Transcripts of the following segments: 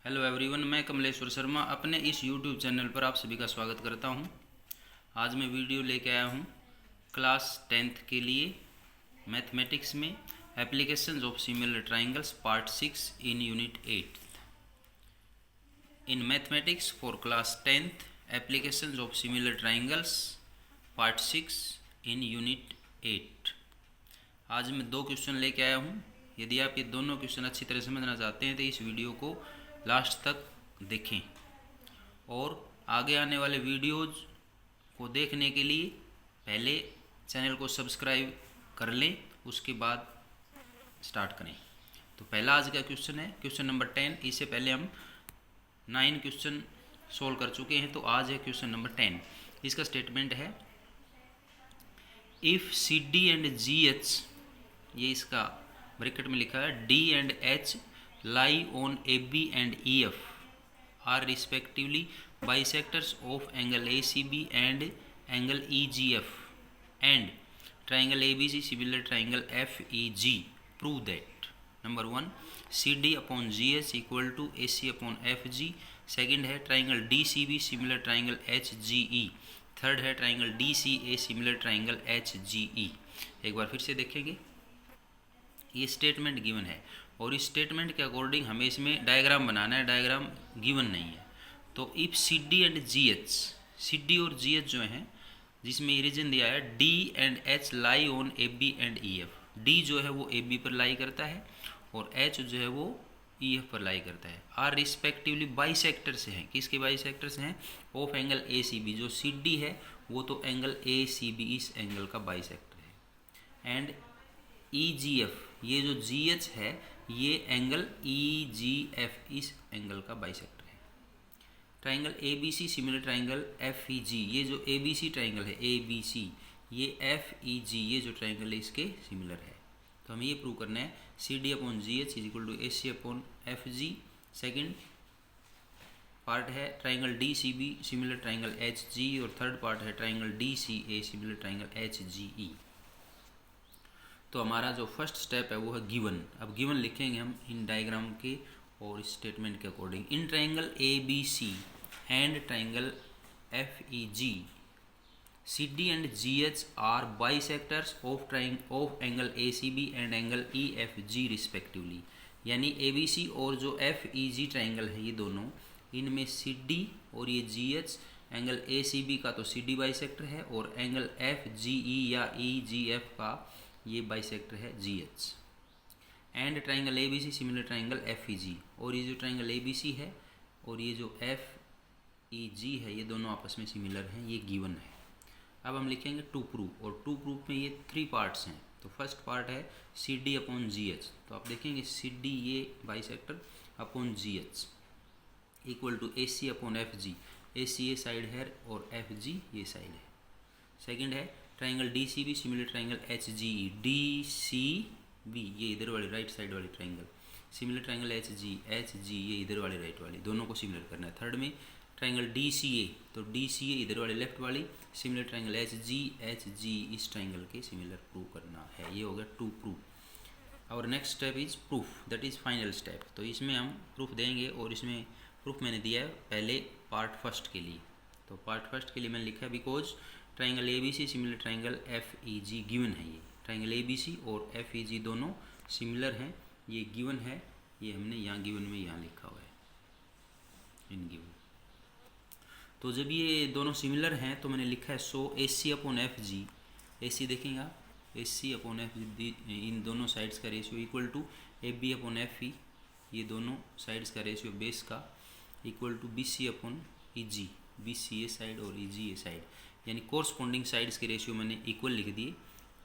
Hello everyone, मैं कमलेश्वर शर्मा अपने इस यूट्यूब चैनल पर आप सभी का स्वागत करता हूं। आज मैं वीडियो लेके आया हूं क्लास 10th के लिए मैथमेटिक्स में applications of similar triangles part 6 in unit 8। In mathematics for class 10th applications of similar triangles part 6 in unit 8। आज मैं दो क्वेश्चन लेके आया हूं। यदि आप ये दोनों क्वेश्चन अच्छी तरह समझना चाहते हैं तो इस वीडियो को लास्ट तक देखें और आगे आने वाले वीडियोज़ को देखने के लिए पहले चैनल को सब्सक्राइब कर लें, उसके बाद स्टार्ट करें। तो पहला आज का क्वेश्चन है क्वेश्चन नंबर 10। इससे पहले हम 9 क्वेश्चन सोल्व कर चुके हैं, तो आज है क्वेश्चन नंबर 10। इसका स्टेटमेंट है if C D and G H, ये इसका ब्रैकेट में लिखा है, D and H lie on AB and EF are respectively bisectors of angle ACB and angle EGF and triangle ABC similar triangle FEG. Prove that. Number 1, CD upon GH equal to AC upon FG. Second है triangle DCB similar triangle HGE. Third है triangle DCA similar triangle HGE. एक बार फिर से देखेंगे, ये statement given है और इस स्टेटमेंट के अकॉर्डिंग हमें इसमें डायग्राम बनाना है। डायग्राम गिवन नहीं है। तो if C D and G H, C D और जी एच जो हैं, जिसमें रीजन दिया है D and H lie on A B and E F. D जो है वो ए बी पर लाई करता है और एच जो है वो ई एफ पर लाई करता है। आर रिस्पेक्टिवली बाई सेक्टर से हैं। किसके बाई सेक्टर से हैं? Of angle A C B. जो सी डी है वो तो एंगल ए सी बी इस एंगल का बाई सेक्टर है। एंड ई जी एफ, ये जो जी एच है ये एंगल ई जी एफ इस एंगल का बाइसेक्टर है। Triangle A B C similar triangle F E G, ये जो ए बी सी ट्राइंगल है ए बी सी, ये एफ ई जी, ये जो ट्राइंगल है इसके सिमिलर है। तो हमें ये प्रूव करना है C D upon G H is equal to A C upon F G. Second part है triangle D C B similar triangle H G और थर्ड पार्ट है triangle D C A similar triangle H G E. तो हमारा जो first step है वो है given. अब गिवन लिखेंगे हम इन डायग्राम के और इस स्टेटमेंट के according. In triangle A B C and triangle F E G, C D and G H are bisectors of angle A C B and angle E F G respectively. यानी A B सी और जो F E जी triangle है ये दोनों, इनमें सी D और ये G H, angle A C B का तो सी डी बाइसेक्टर है और एंगल एफ जी ई या ई जी एफ का ये बाइसेक्टर है G H. And triangle A B C similar triangle F E G, और ये जो ट्राइंगल ए बी सी है और ये जो एफ ई जी है ये दोनों आपस में सिमिलर हैं, ये गिवन है। अब हम लिखेंगे टू प्रूफ, और टू प्रूफ में ये 3 पार्ट्स हैं। तो फर्स्ट पार्ट है C D upon G H. तो आप देखेंगे सी डी ये bisector upon G H equal to A C upon F G. A C ये साइड है और एफ जी ये साइड है। सेकेंड है triangle D C B similar triangle H G E. D C B ये इधर वाली राइट साइड वाली triangle, similar triangle H G ये इधर वाली राइट वाली, दोनों को सिमिलर करना है। थर्ड में ट्राइंगल डी सी ए, तो डी सी ए इधर वाली लेफ्ट वाली, सिमिलर ट्राइंगल एच जी इस ट्राइंगल के सिमिलर प्रूव करना है। ये हो गया टू प्रूफ। और next step is proof, that is final step. तो इसमें हम प्रूफ देंगे और इसमें प्रूफ मैंने दिया है पहले पार्ट फर्स्ट के लिए। तो पार्ट फर्स्ट के लिए मैंने लिखा है because triangle A B C similar triangle F E G given है। ये ट्राइंगल ए बी सी और एफ ई जी दोनों सिमिलर हैं, ये गिवन है। ये हमने यहाँ गिवन में यहाँ लिखा हुआ है इन गिवन। तो जब ये दोनों सिमिलर हैं तो मैंने लिखा है सो ए C upon F G. A सी देखेंगे आप, ए सी अपॉन एफ जी, इन दोनों साइड्स का ratio equal to A B upon F E, ये दोनों साइड्स का रेशियो बेस का equal to B C upon E G. B C ये साइड और ई जी ये साइड, यानी कोरस्पॉन्डिंग साइड्स के रेशियो मैंने इक्वल लिख दिए।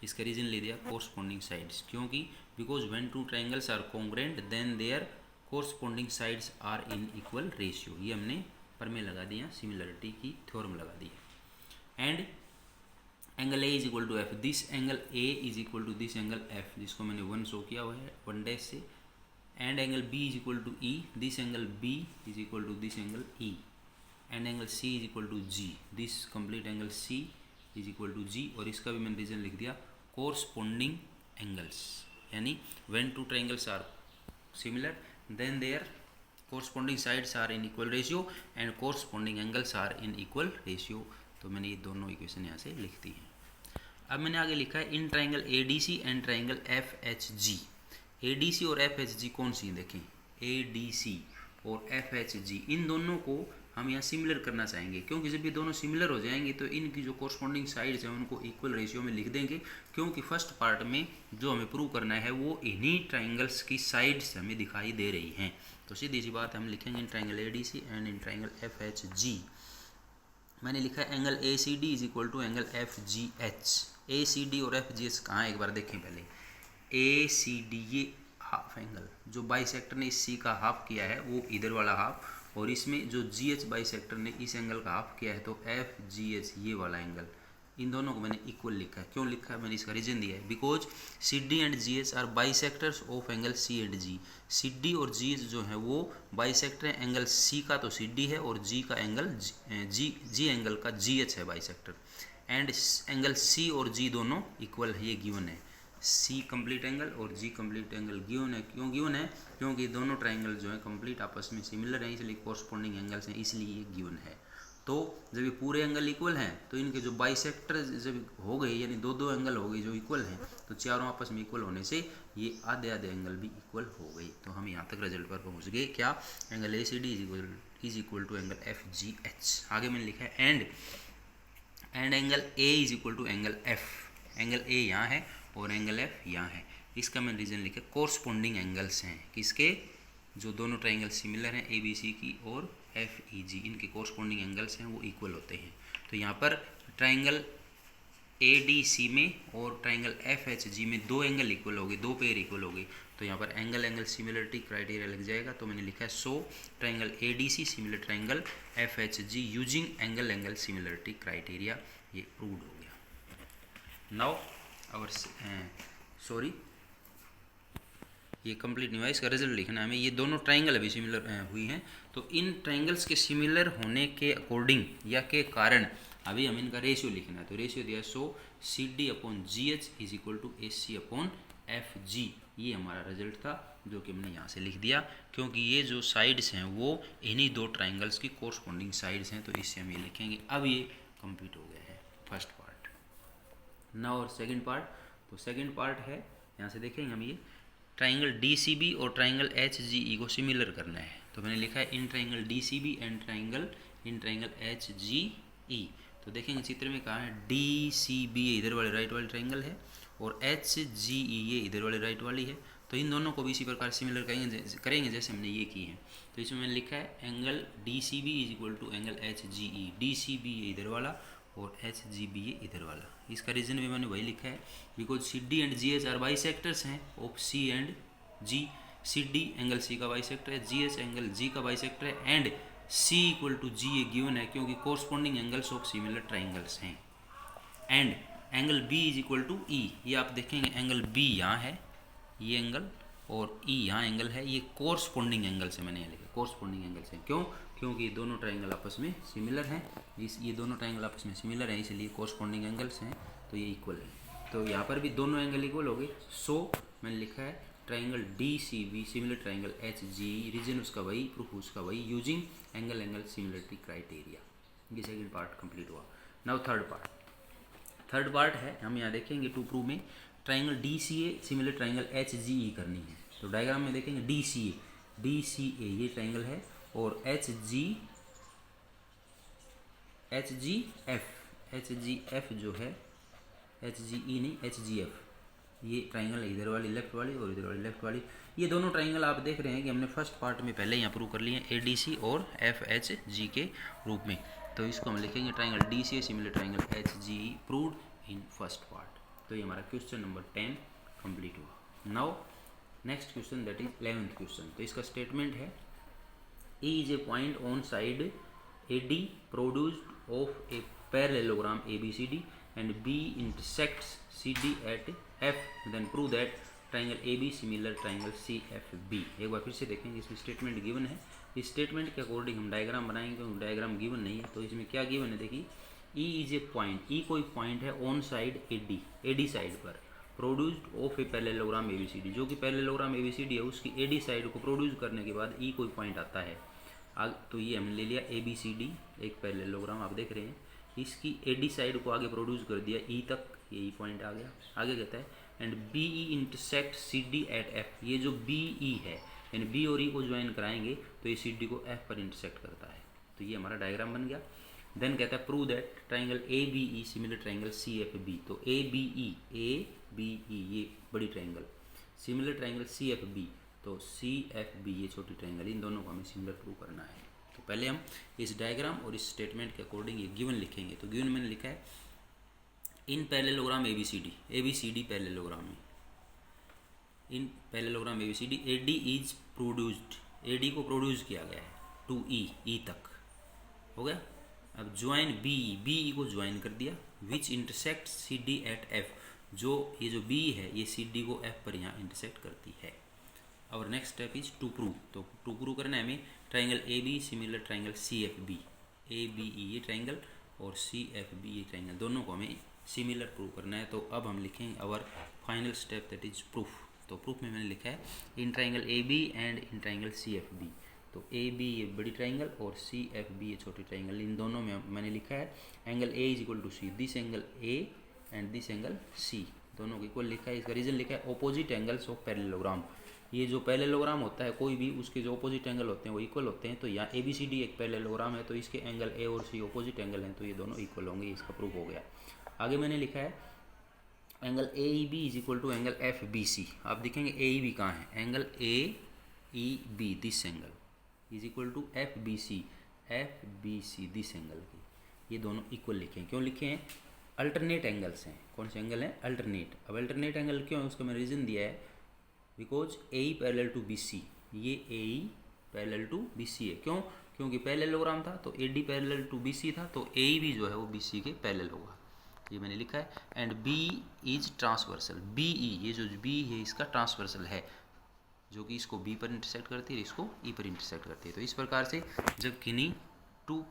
इसका रीजन ले दिया कोरस्पॉन्डिंग साइड्स, क्योंकि because when two triangles are congruent then their corresponding sides are in equal ratio. ये हमने प्रमेय लगा दिया, सिमिलरिटी की थ्योरम लगा दी। And angle A is equal to F, this angle A is equal to this angle F, जिसको मैंने 1 शो किया हुआ है 1 डैश से। And angle B is equal to E, this angle B is equal to this angle E. And angle C is equal to G, this complete angle C is equal to G. और इसका भी मैंने reason लिख दिया corresponding angles, यानी when two triangles are similar then their corresponding sides are in equal ratio and corresponding angles are in equal ratio. तो मैंने ये दोनों इक्वेशन यहाँ से लिख दी हैं। अब मैंने आगे लिखा है in triangle A D C and triangle F H G. A D C और एफ एच जी कौन सी देखें, ए डी सी और एफ एच जी, इन दोनों को हम यहाँ सिमिलर करना चाहेंगे, क्योंकि जब ये दोनों सिमिलर हो जाएंगे तो इनकी जो कोरस्पॉन्डिंग साइड्स हैं उनको इक्वल रेशियो में लिख देंगे, क्योंकि फर्स्ट पार्ट में जो हमें प्रूव करना है वो इन्हीं ट्राइंगल्स की साइड्स हमें दिखाई दे रही हैं। तो सीधी सी बात हम लिखेंगे in triangle A D C and in triangle F H G. मैंने लिखा है angle A C D is equal to angle F G H. A C D और एफ जी एच कहाँ, एक बार देखें पहले। ए सी डी ये हाफ एंगल, जो बाइसेक्टर ने इस सी का हाफ किया है वो इधर वाला हाफ, और इसमें जो जी एच बाइसेक्टर ने इस एंगल का हाफ किया है तो एफ जी एच ये वाला एंगल, इन दोनों को मैंने इक्वल लिखा है। क्यों लिखा है, मैंने इसका रीजन दिया है, because C D and G H are bisectors of angle C and G. C D और जी एच जो है वो बाइसेक्टर है, एंगल सी का तो सी डी है और जी का एंगल जी एंगल का जी एच है बाइसेक्टर, एंड एंगल सी और जी दोनों इक्वल है, ये गिवन है। सी कंप्लीट एंगल और जी कंप्लीट एंगल गिवन है। क्यों गिवन है, क्योंकि दोनों ट्राइंगल जो है कंप्लीट आपस में सिमिलर हैं, इसलिए कोरस्पॉन्डिंग एंगल्स हैं, इसलिए ये गिवन है। तो जब ये पूरे एंगल इक्वल हैं तो इनके जो बाइसेक्टर जब हो गए, यानी दो दो एंगल हो गए जो इक्वल हैं, तो चारों आपस में इक्वल होने से ये आधे आधे एंगल भी इक्वल हो गए। तो हम यहाँ तक रिजल्ट पर पहुँच गए, क्या, angle A C D is equal to angle F G H. आगे मैंने लिखा है and angle A is equal to angle F. Angle A यहाँ है और एंगल एफ यहाँ है। इसका मैंने रीजन लिखा कोरस्पॉन्डिंग एंगल्स हैं किसके, जो दोनों ट्राइंगल सिमिलर हैं ए बी सी की और एफ ई जी, इनके कोरस्पॉन्डिंग एंगल्स हैं वो इक्वल होते हैं। तो यहाँ पर ट्राइंगल ए डी सी में और ट्राइंगल एफ एच जी में दो एंगल इक्वल हो गए, दो पेयर इक्वल हो गए, तो यहाँ पर एंगल सिमिलरिटी क्राइटेरिया लग जाएगा। तो मैंने लिखा है so triangle A D C similar triangle F H G using angle similarity criteria, ये प्रूव्ड हो गया। नाउ और सॉरी ये कंप्लीट नहीं हुआ, इसका रिजल्ट लिखना है हमें। ये दोनों ट्राइंगल अभी सिमिलर हुई हैं, तो इन ट्राइंगल्स के सिमिलर होने के अकॉर्डिंग या के कारण अभी हमें इनका रेशियो लिखना है। तो रेशियो दिया है so C D upon G H is equal to A C upon F G. ये हमारा रिजल्ट था जो कि हमने यहाँ से लिख दिया, क्योंकि ये जो साइड्स हैं वो इन्हीं दो ट्राइंगल्स की कोरस्पॉन्डिंग साइड्स हैं, तो इससे हम ये लिखेंगे। अब ये कंप्लीट हो गया है फर्स्ट पार्ट। नाउ और सेकंड पार्ट, तो सेकंड पार्ट है, यहाँ से देखेंगे हम ये ट्राइंगल डी सी बी और ट्राइंगल एच जी ई को सिमिलर करना है। तो मैंने लिखा है in triangle D C B and in triangle H G E. तो देखेंगे चित्र में कहा है डी सी बी इधर वाले राइट वाले ट्राइंगल है और एच जी ई ये इधर वाले राइट वाली है। तो इन दोनों को भी इसी प्रकार सिमिलर करेंगे जैसे हमने ये की है। तो इसमें मैंने लिखा है angle D C B is equal to angle H G E. D C B ये इधर वाला और एच जी बी ये इधर वाला। इसका रीजन भी मैंने वही लिखा है, because C D and G H are bisectors हैं of C and G. C D angle C का बाइसेक्टर है, जी एच एंगल जी का बाइसेक्टर है, and C equal to G ये गिवन है क्योंकि corresponding angles of similar triangles हैं। And angle B is equal to E, ये आप देखेंगे एंगल बी यहाँ है ये एंगल और ई यहाँ एंगल है, ये कोरस्पॉन्डिंग एंगल्स है। मैंने यहाँ लिखा कोरस्पॉन्डिंग एंगल्स हैं, क्यों, क्योंकि दोनों ट्राइंगल आपस में सिमिलर हैं। ये दोनों ट्राइंगल आपस में सिमिलर हैं, इसलिए कोरस्पॉन्डिंग एंगल्स हैं, तो ये इक्वल है। तो यहाँ पर भी दोनों एंगल इक्वल हो गए। सो मैंने लिखा है triangle D C B similar triangle H G, reason उसका वही, प्रूफ उसका वही, यूजिंग एंगल सिमिलरिटी क्राइटेरिया। ये सेकंड पार्ट कंप्लीट हुआ। नाउ थर्ड पार्ट है, हम यहाँ देखेंगे टू प्रूव में triangle D C A similar triangle H G E करनी है। तो डायग्राम में देखेंगे डी सी ए ये ट्राइंगल है और एच जी एफ जो है, एच जी ई नहीं एच जी एफ, ये ट्राइंगल है इधर वाली लेफ्ट वाली और इधर वाली लेफ्ट वाली। ये दोनों ट्राइंगल आप देख रहे हैं कि हमने फर्स्ट पार्ट में पहले यहाँ प्रूव कर लिए हैं ए डी सी और एफ एच जी के रूप में। तो इसको हम लिखेंगे triangle D C A similar triangle H G E proved in first part. तो ये हमारा क्वेश्चन नंबर 10 कंप्लीट हुआ। Now next question that is 11th question. तो इसका स्टेटमेंट है E is a point on side AD produced of a parallelogram ABCD and B intersects CD at F, then prove that triangle AB similar triangle CFB। एक बार फिर से देखेंगे, इसमें statement given है, इस स्टेटमेंट के अकॉर्डिंग हम डायग्राम बनाएंगे, क्योंकि डायग्राम गिवन नहीं है। तो इसमें क्या गिवन है देखिए, E is a point, E कोई पॉइंट है ऑन साइड AD साइड पर, produced of a parallelogram ABCD, जो कि पैरेललोग्राम ABCD है उसकी AD साइड को प्रोड्यूस करने के बाद कोई पॉइंट आता है। तो ये हमने ले लिया ABCD एक पैरेललोग्राम आप देख रहे हैं, इसकी AD साइड को आगे प्रोड्यूस कर दिया तक, यही पॉइंट आ गया। आगे कहता है and BE intersect CD at F, ये जो BE है यानी B और E को ज्वाइन कराएंगे तो ये CD को F पर इंटरसेक्ट करता है। तो ये हमारा डायग्राम बन गया। देन कहता है prove that triangle ABE similar triangle CFB, तो ABE ये बड़ी ट्राइंगल, सिमिलर ट्राइंगल CFB, तो CFB ये छोटी ट्राइंगल, इन दोनों को हमें सिमिलर प्रूव करना है। तो पहले हम इस डायग्राम और इस स्टेटमेंट के अकॉर्डिंग ये गिवन लिखेंगे। तो गिवन मैंने लिखा है इन पैरेललोग्राम ABCD पैरेललोग्राम में, इन parallelogram ABCD AD is produced, AD को प्रोड्यूस किया गया है टू E तक, हो गया। अब ज्वाइन BE को ज्वाइन कर दिया, which intersect CD at F, जो ये जो BE है ये CD को F पर यहाँ इंटरसेक्ट करती है। और next step is to prove, तो टू प्रूव करना है हमें triangle AB similar triangle CFB, ABE ये ट्राइंगल और CFB ये ट्राइंगल, दोनों को हमें सिमिलर प्रूव करना है। तो अब हम लिखेंगे our final step that is proof. तो प्रूफ में मैंने लिखा है in triangle AB and in triangle CFB, तो AB ये बड़ी ट्राइंगल और CFB ये छोटी ट्राइंगल, इन दोनों में मैंने लिखा है angle A is equal to C, this angle A and this angle C, दोनों को इक्वल लिखा है। इसका रीजन लिखा है ऑपोजिट एंगल्स ऑफ पैरेललोग्राम, ये जो पैरेललोग्राम होता है कोई भी उसके जो ऑपोजिट एंगल होते हैं वो इक्वल होते हैं। तो यहाँ ABCD एक पैरेललोग्राम है तो इसके एंगल A और C ऑपोजिट एंगल हैं, तो ये दोनों इक्वल होंगे, इसका प्रूफ हो गया। आगे मैंने लिखा है angle AEB is equal to angle FBC, आप देखेंगे AEB कहाँ है, angle AEB this angle is equal to FBC this angle की, ये दोनों इक्वल लिखे हैं। क्यों लिखे हैं, अल्टरनेट एंगल्स हैं। कौन से एंगल हैं, अल्टरनेट। अब अल्टरनेट एंगल क्यों है उसका मैंने रीज़न दिया है, because AE parallel to BC, ये AE पैरेलल टू BC है। क्यों, क्योंकि पैरेललोग्राम था तो AD पैरेलल टू BC था, तो AE भी जो है वो BC के पैरेलल होगा, ये मैंने लिखा है। And B is transversal, BE ये जो B है इसका ट्रांसवर्सल है, जो कि इसको B पर इंटरसेक्ट करती है, इसको E पर इंटरसेक्ट करती है। तो इस प्रकार से जब किन्हीं टू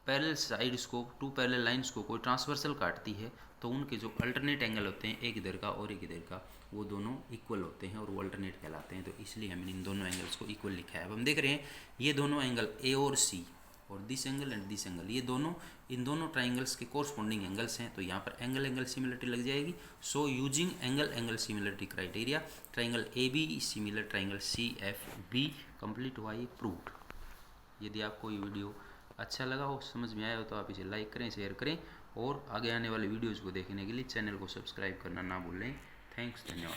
पैरेलल साइड्स को, टू पैरेलल लाइंस को कोई ट्रांसवर्सल काटती है तो उनके जो अल्टरनेट एंगल होते हैं एक इधर का और एक इधर का, वो दोनों इक्वल होते हैं और वो अल्टरनेट कहलाते हैं। तो इसलिए हमने इन दोनों एंगल्स को इक्वल लिखा है। अब हम देख रहे हैं ये दोनों एंगल A और C और this angle and this angle, ये दोनों इन दोनों ट्राइंगल्स के कोरस्पॉन्डिंग एंगल्स हैं, तो यहाँ पर एंगल सिमिलरिटी लग जाएगी। So using angle similarity criteria triangle AB similar triangle CFB complete हुआ, ये प्रूव्ड। यदि आपको ये वीडियो अच्छा लगा हो, समझ में आया हो, तो आप इसे लाइक करें, शेयर करें और आगे आने वाले वीडियोज़ को देखने के लिए चैनल को सब्सक्राइब करना ना भूलें। थैंक्स, धन्यवाद।